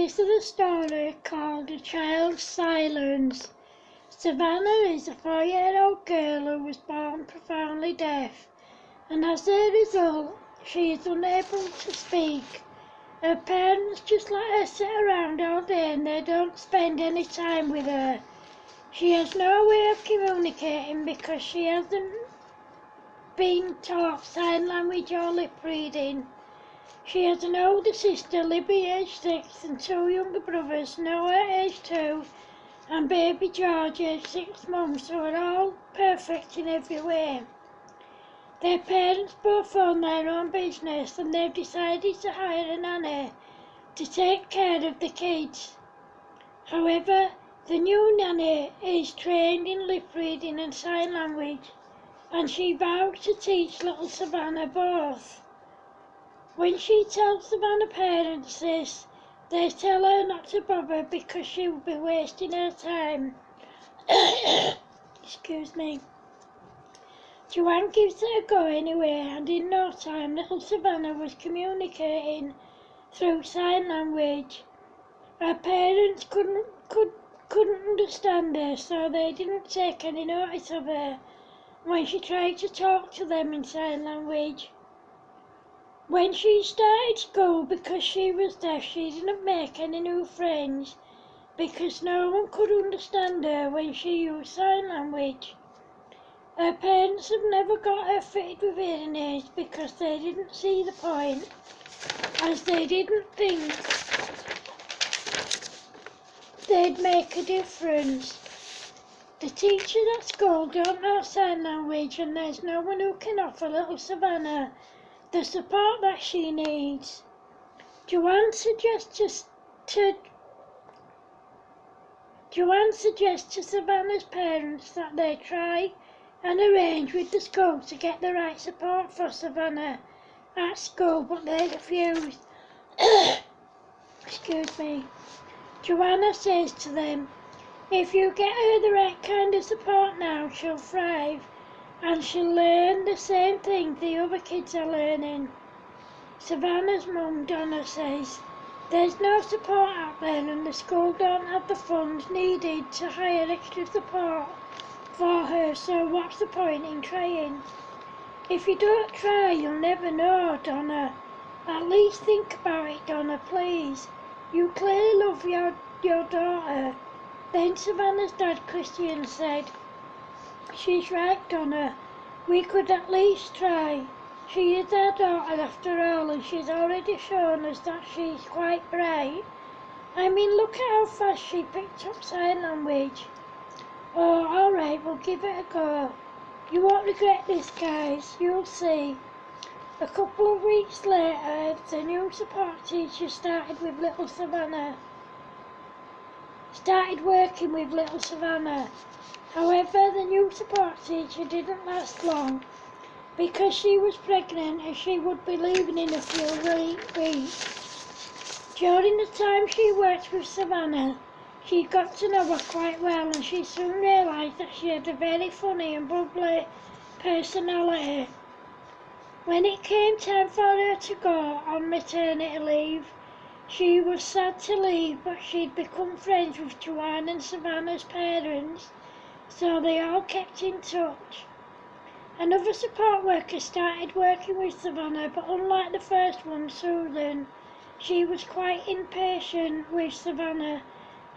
This is a story called A Child's Silence. Savannah is a 4-year-old girl who was born profoundly deaf, and as a result, she is unable to speak. Her parents just let her sit around all day and they don't spend any time with her. She has no way of communicating because she hasn't been taught sign language or lip reading. She has an older sister, Libby, aged 6, and 2 younger brothers, Noah, aged 2, and baby George, aged 6 months, who are all perfect in every way. Their parents both own their own business and they've decided to hire a nanny to take care of the kids. However, the new nanny is trained in lip reading and sign language, and she vowed to teach little Savannah both. When she tells Savannah parents this, they tell her not to bother because she will be wasting her time. Excuse me. Joanne gives it a go anyway, and in no time little Savannah was communicating through sign language. Her parents couldn't understand her, so they didn't take any notice of her when she tried to talk to them in sign language. When she started school, because she was deaf, she didn't make any new friends because no one could understand her when she used sign language. Her parents have never got her fitted with hearing aids because they didn't see the point, as they didn't think they'd make a difference. The teachers at school don't know sign language and there's no one who can offer little Savannah the support that she needs. Joanne suggests to Savannah's parents that they try and arrange with the school to get the right support for Savannah at school, but they refuse. Excuse me. Joanna says to them, if you get her the right kind of support now, she'll thrive, and she'll learn the same thing the other kids are learning. Savannah's mum, Donna, says, there's no support out there and the school don't have the funds needed to hire extra support for her, so what's the point in trying? If you don't try, you'll never know, Donna. At least think about it, Donna, please. You clearly love your daughter. Then Savannah's dad, Christian, said, she's right, Donna. We could at least try. She is our daughter after all, and she's already shown us that she's quite bright. I mean, look at how fast she picked up sign language. Oh, all right, we'll give it a go. You won't regret this, guys. You'll see. A couple of weeks later, the new support teacher started working with little Savannah. However, the new support teacher didn't last long because she was pregnant and she would be leaving in a few weeks. During the time she worked with Savannah, she got to know her quite well and she soon realised that she had a very funny and bubbly personality. When it came time for her to go on maternity leave, she was sad to leave, but she'd become friends with Joanne and Savannah's parents, so they all kept in touch. Another support worker started working with Savannah, but unlike the first one, Susan, she was quite impatient with Savannah,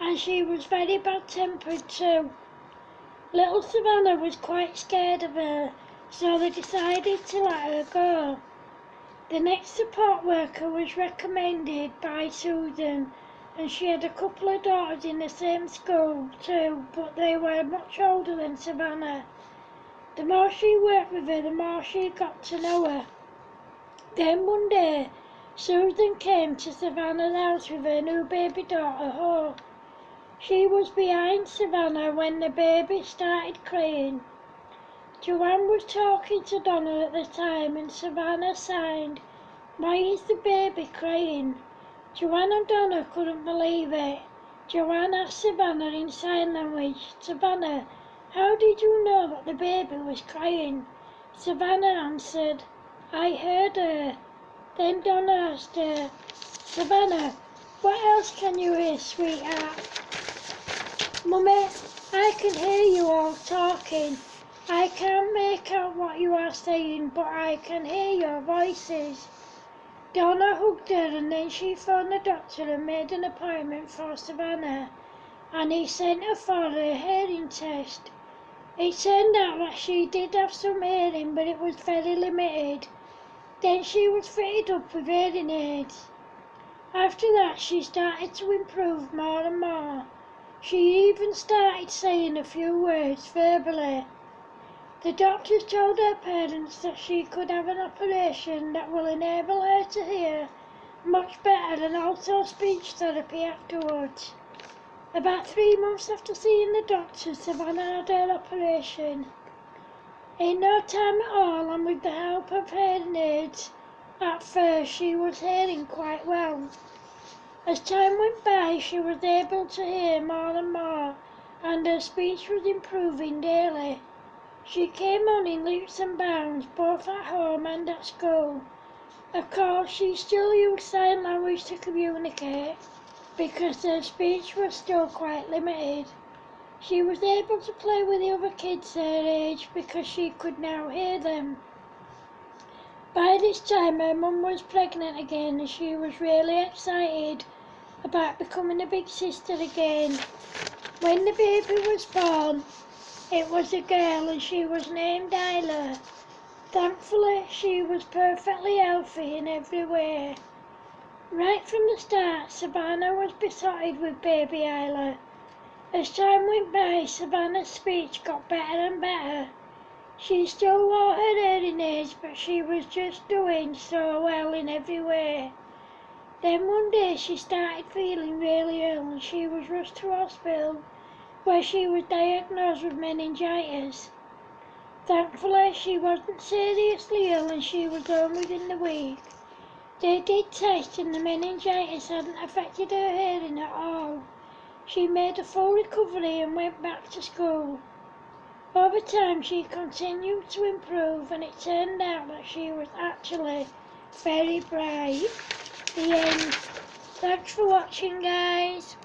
and she was very bad-tempered too. Little Savannah was quite scared of her, so they decided to let her go. The next support worker was recommended by Susan, and she had a couple of daughters in the same school too, but they were much older than Savannah. The more she worked with her, the more she got to know her. Then one day, Susan came to Savannah's house with her new baby daughter, Hope. She was behind Savannah when the baby started crying. Joanne was talking to Donna at the time and Savannah signed, "Why is the baby crying?" Joanne and Donna couldn't believe it. Joanne asked Savannah in sign language, "Savannah, how did you know that the baby was crying?" Savannah answered, "I heard her." Then Donna asked her, "Savannah, What else can you hear, sweetheart? Mummy, I can hear you all talking. I can't make out what you are saying, but I can hear your voices. Donna hugged her and then she phoned the doctor and made an appointment for Savannah, and he sent her for a hearing test. It turned out that she did have some hearing, but it was very limited. Then she was fitted up with hearing aids. After that she started to improve more and more. She even started saying a few words verbally. The doctors told her parents that she could have an operation that will enable her to hear much better and also speech therapy afterwards. About 3 months after seeing the doctor, Savannah had her operation. In no time at all, and with the help of hearing aids, at first she was hearing quite well. As time went by, she was able to hear more and more, and her speech was improving daily. She came on in leaps and bounds, both at home and at school. Of course, she still used sign language to communicate, because her speech was still quite limited. She was able to play with the other kids her age because she could now hear them. By this time her mum was pregnant again and she was really excited about becoming a big sister again. When the baby was born, it was a girl and she was named Isla. Thankfully, she was perfectly healthy in every way. Right from the start, Savannah was besotted with baby Isla. As time went by, Savannah's speech got better and better. She still wore her hearing aids, but she was just doing so well in every way. Then one day she started feeling really ill and she was rushed to hospital, where she was diagnosed with meningitis. Thankfully, she wasn't seriously ill and she was home within the week. They did tests and the meningitis hadn't affected her hearing at all. She made a full recovery and went back to school. Over time she continued to improve and it turned out that she was actually very bright. The end. Thanks for watching, guys.